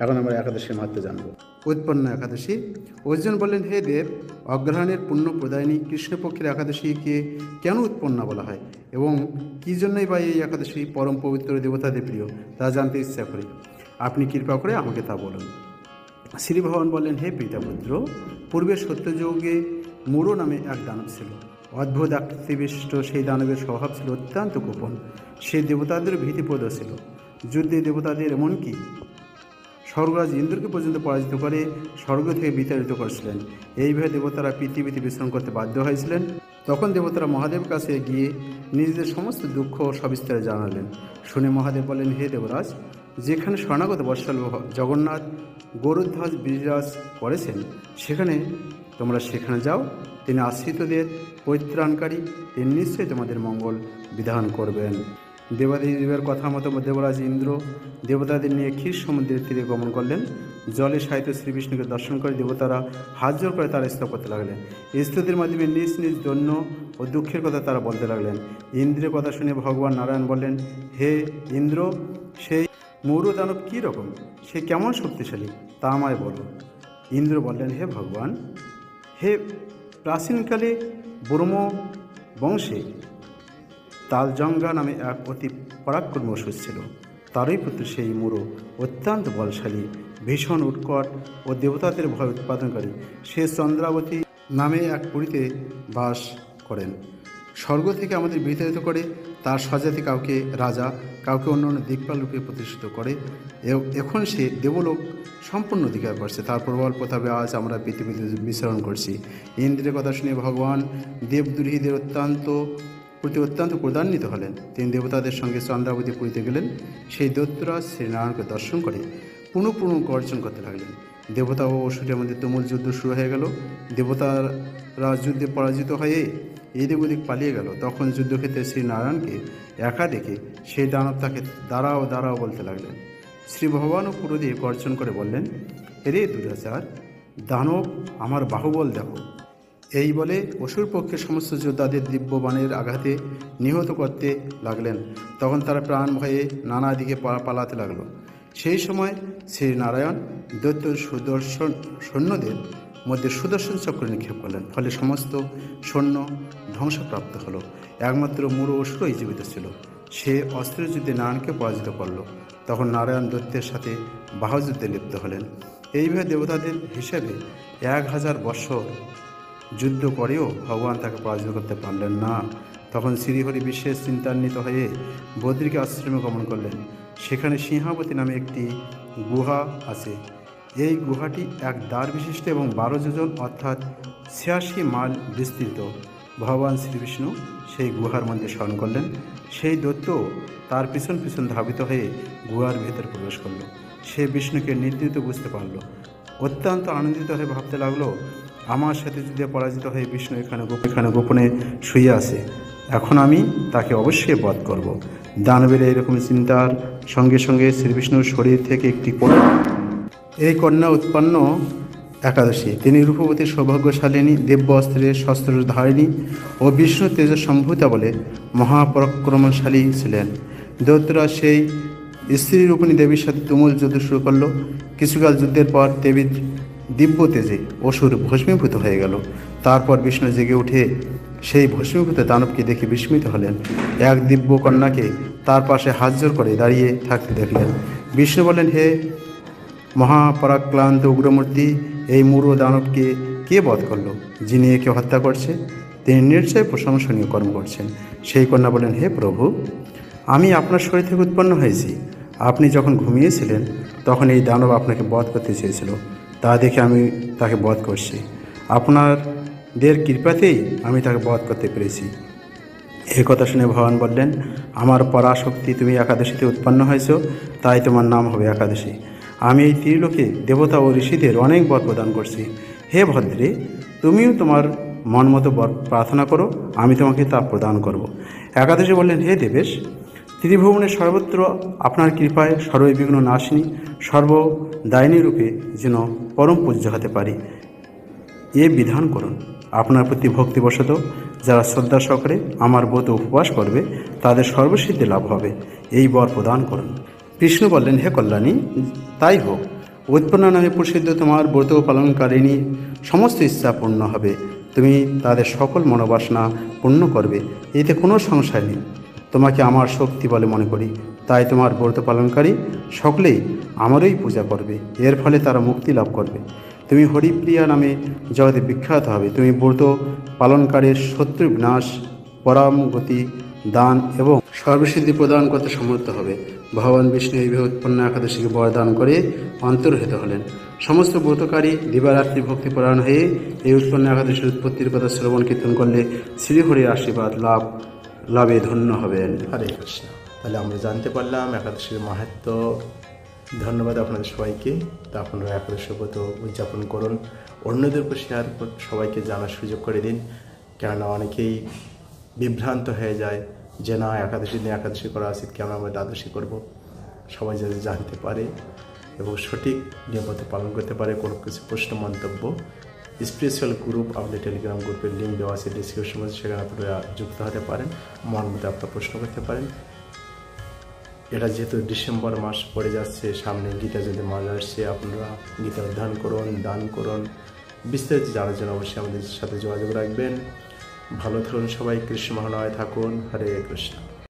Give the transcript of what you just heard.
এখন আমরা একাদশীর মাহাত্ম্য জানব। উৎপন্ন একাদশী। অর্জুন বললেন, হে দেব, অগ্রহায়ণের পুণ্য প্রদায়িনী কৃষ্ণপক্ষের একাদশীকে কেন উৎপন্ন বলা হয় এবং কী জন্যই বা এই একাদশী পরম পবিত্র দেবতাদের প্রিয় তা জানতে ইচ্ছা করি। আপনি কৃপা করে আমাকে তা বলুন। শ্রী ভগবান বললেন, হে পিতাপুত্র, পূর্বে সত্যযুগে মুরো নামে এক দানব ছিল। অদ্ভুত আকৃতিবিষ্ট সেই দানবের স্বভাব ছিল অত্যন্ত গোপন। সে দেবতাদের ভীতিপ্রদ ছিল। যুদ্ধে দেবতাদের এমনকি স্বর্গরাজ ইন্দ্রকে পর্যন্ত পরাজিত করে স্বর্গ থেকে বিতাড়িত করেছিলেন। এইভাবে দেবতারা পৃথিবীতে বিশ্রাম করতে বাধ্য হয়েছিলেন। তখন দেবতারা মহাদেবের কাছে গিয়ে নিজেদের সমস্ত দুঃখ সবিস্তারে জানালেন। শুনে মহাদেব বলেন, হে দেবরাজ, যেখানে শরণাগত বৎসল জগন্নাথ গরুধ্বজ বিরাজ করেছেন সেখানে তোমরা সেখানে যাও। তিনি আশ্রিতদের পরিত্রাণকারী, তিনি নিশ্চয়ই তোমাদের মঙ্গল বিধান করবেন। দেবাদিদেবের কথা মতো দেবরাজ ইন্দ্র দেবতাদের নিয়ে ক্ষীর সমুদ্রের তীরে গমন করলেন। জলে সাহিত্য শ্রীবিষ্ণুকে দর্শন করে দেবতারা হাত জোর করে তার স্তব করতে লাগলেন। স্তুতির মাধ্যমে নিজ নিজ দৈন্য ও দুঃখের কথা তারা বলতে লাগলেন। ইন্দ্রের কথা শুনে ভগবান নারায়ণ বললেন, হে ইন্দ্র, সেই মৌর দানব কী রকম, সে কেমন শক্তিশালী তা আমায় বলো। ইন্দ্র বললেন, হে ভগবান, হে প্রাচীনকালে ব্রহ্ম বংশে তালজঙ্গা নামে এক অতি পরাক্রমী অসুর ছিল। তারই পুত্র সেই মুরো অত্যন্ত বলশালী, ভীষণ উৎকট ও দেবতাদের ভয় উৎপাদনকারী। সে চন্দ্রাবতী নামে এক পুরীতে বাস করেন। স্বর্গ থেকে আমাদের বিতাড়িত করে তার স্বজাতি কাউকে রাজা, কাউকে অন্য অন্য দিকপাল রূপে প্রতিষ্ঠিত করে। এখন সে দেবলোক সম্পূর্ণ অধিকার করছে। তার প্রবল প্রতাপে আজ আমরা পৃথিবীতে বিচরণ করছি। ইন্দ্রের কথা শুনে ভগবান দেবদুরীদের প্রতি অত্যন্ত ক্রোধান্বিত হলেন। তিনি দেবতাদের সঙ্গে চন্দ্রাবতী পুরীতে গেলেন। সেই দৈত্যরাজ শ্রীনারায়ণকে দর্শন করে পুনঃ পুনঃ গর্জন করতে লাগলেন। দেবতা ও অসুরের মধ্যে তুমুল যুদ্ধ শুরু হয়ে গেল। দেবতারা যুদ্ধে পরাজিত হয়ে এদিক ওদিক পালিয়ে গেল। তখন যুদ্ধক্ষেত্রে শ্রীনারায়ণকে একা দেখে সেই দানব তাকে দাঁড়াও দাঁড়াও বলতে লাগলেন। শ্রী ভগবানও পুরোদিকে গর্জন করে বললেন, রে দুরাচার দানব, আমার বাহুবল দেখো। এই বলে অসুর পক্ষের সমস্ত যোদ্ধাদের দিব্যবাণের আঘাতে নিহত করতে লাগলেন। তখন তারা প্রাণ ভয়ে নানা দিকে পালাতে লাগলো। সেই সময় শ্রীনারায়ণ দৈত্য সৈন্যদের মধ্যে সুদর্শন চক্র নিক্ষেপ করলেন। ফলে সমস্ত সৈন্য ধ্বংসপ্রাপ্ত হলো। একমাত্র মুরো অসুরই জীবিত ছিল। সে অস্ত্রের যুদ্ধে নারায়ণকে পরাজিত করল। তখন নারায়ণ দৈত্যের সাথে বাহুযুদ্ধে লিপ্ত হলেন। এইভাবে দেবতাদের হিসেবে 1000 বৎসর যুদ্ধ করেও ভগবান তাকে পরাজিত করতে পারলেন না। তখন শ্রীহরি বিশেষ চিন্তান্বিত হয়ে বদ্রিকা আশ্রমে গমন করলেন। সেখানে সিংহাবতী নামে একটি গুহা আছে। এই গুহাটি এক দ্বার বিশিষ্ট এবং 12 যোজন অর্থাৎ 86 মাইল বিস্তৃত। ভগবান শ্রীবিষ্ণু সেই গুহার মধ্যে শয়ন করলেন। সেই দৈত্য তার পিছন পিছন ধাবিত হয়ে গুহার ভেতর প্রবেশ করল। সে বিষ্ণুকে নির্দিত বুঝতে পারল। অত্যন্ত আনন্দিত হয়ে ভাবতে লাগলো, আমার সাথে যুদ্ধে পরাজিত হয়ে বিষ্ণু এখানে গোপনে শুয়ে আছে। এখন আমি তাকে অবশ্যই বধ করব। দানবের এইরকম চিন্তার সঙ্গে সঙ্গে শ্রীবিষ্ণুর শরীর থেকে একটি এই কন্যা উৎপন্ন একাদশী। তিনি রূপবতী সৌভাগ্যশালিনী, দিব্য অস্ত্রের শস্ত্রধারিণী ও বিষ্ণু তেজ সম্ভূতা বলে মহাপরাক্রমশালী ছিলেন। দৈত্যরা সেই স্ত্রীরূপিণী দেবীর সাথে তুমুল যুদ্ধ শুরু করল। কিছুকাল যুদ্ধের পর দেবীর দিব্য তেজে অসুর ভস্মীভূত হয়ে গেল। তারপর বিষ্ণু জেগে উঠে সেই ভস্মীভূত দানবকে দেখে বিস্মিত হলেন। এক দিব্য কন্যাকে তার পাশে হাত জোর করে দাঁড়িয়ে থাকতে দেখলেন। বিষ্ণু বললেন, হে মহাপরাক্রান্ত উগ্রমূর্তি, এই মুরো দানবকে কে বধ করল? যিনি একে হত্যা করছে তিনি নিশ্চয় প্রশংসনীয় কর্ম করছেন। সেই কন্যা বলেন, হে প্রভু, আমি আপনার শরীর থেকে উৎপন্ন হয়েছি। আপনি যখন ঘুমিয়েছিলেন তখন এই দানব আপনাকে বধ করতে চেয়েছিল। তা দেখে আমি তাকে বধ করছি। আপনাদের কৃপাতেই আমি তাকে বধ করতে পেরেছি। এই কথা শুনে ভগবান বললেন, আমার পরাশক্তি, তুমি একাদশীতে উৎপন্ন হয়েছ, তাই তোমার নাম হবে একাদশী। আমি এই ত্রিলোকে দেবতা ও ঋষিদের অনেক বর প্রদান করছি। হে ভদ্রে, তুমিও তোমার মন মতো বর প্রার্থনা করো, আমি তোমাকে তা প্রদান করব। একাদশী বললেন, হে দেবেশ, ত্রিভুবনের সর্বত্র আপনার কৃপায় সর্ববিঘ্ন নাশিনী সর্বদায়িনী রূপে যেন পরম পূজ্য হতে পারি, এ বিধান করুন। আপনার প্রতি ভক্তিবশত যারা শ্রদ্ধা সহকারে আমার ব্রত উপবাস করবে তাদের সর্বসিদ্ধি লাভ হবে, এই বর প্রদান করুন। কৃষ্ণ বললেন, হে কল্যাণী, তাই হোক। উৎপন্না নামে প্রসিদ্ধ তোমার ব্রত পালনকারিণী সমস্ত ইচ্ছা পূর্ণ হবে। তুমি তাদের সকল মনোবাসনা পূর্ণ করবে, এতে কোনো সংশয় নেই। তোমাকে আমার শক্তি বলে মনে করি, তাই তোমার ব্রত পালনকারী সকলেই আমারই পূজা করবে, এর ফলে তারা মুক্তি লাভ করবে। তুমি হরিপ্রিয়া নামে জগতে বিখ্যাত হবে। তুমি ব্রত পালনকারীর শত্রু বিনাশ, পরম গতি দান এবং সর্বসিদ্ধি প্রদান করতে সমর্থ হবে। ভগবান বিষ্ণু এইভাবে উৎপন্না একাদশীকে বরদান করে অন্তর্হিত হলেন। সমস্ত ব্রতকারী দিবারাত্রি ভক্তিপরায়ণ হয়ে এই উৎপন্না একাদশীর উৎপত্তির কথা শ্রবণ কীর্তন করলে শ্রীহরির আশীর্বাদ লাভে ধন্য হবেন। হরে কৃষ্ণ। তাহলে আমরা জানতে পারলাম একাদশীর মাহাত্ম্য। ধন্যবাদ আপনাদের সবাইকে। তা আপনারা একাদশী ব্রত উদযাপন করুন, অন্যদেরকে শেয়ার সবাইকে জানার সুযোগ করে দিন, কেননা অনেকেই বিভ্রান্ত হয়ে যায় যে না একাদশী দিনে একাদশী করা উচিত, কেন আমরা দ্বাদশী করবো। সবাই যাতে জানতে পারে এবং সঠিক নিয়মত পালন করতে পারে। কোনো কিছু প্রশ্ন মন্তব্য স্পেশাল গ্রুপ আমাদের টেলিগ্রাম গ্রুপের লিঙ্ক দেওয়া আছে ডিসক্রিপশন মধ্যে, সেখানে আপনারা যুক্ত হতে পারেন, মন মতো আপনারা প্রশ্ন করতে পারেন। এটা যেহেতু ডিসেম্বর মাস পড়ে যাচ্ছে, সামনে গীতা যদি মাস আসছে, আপনারা গীতা অধ্যয়ন করুন, দান করুন। বিস্তারিত জানার জন্য অবশ্যই আমাদের সাথে যোগাযোগ রাখবেন। ভালো থাকুন সবাই, কৃষ্ণ মহানয় থাকুন। হরে কৃষ্ণ।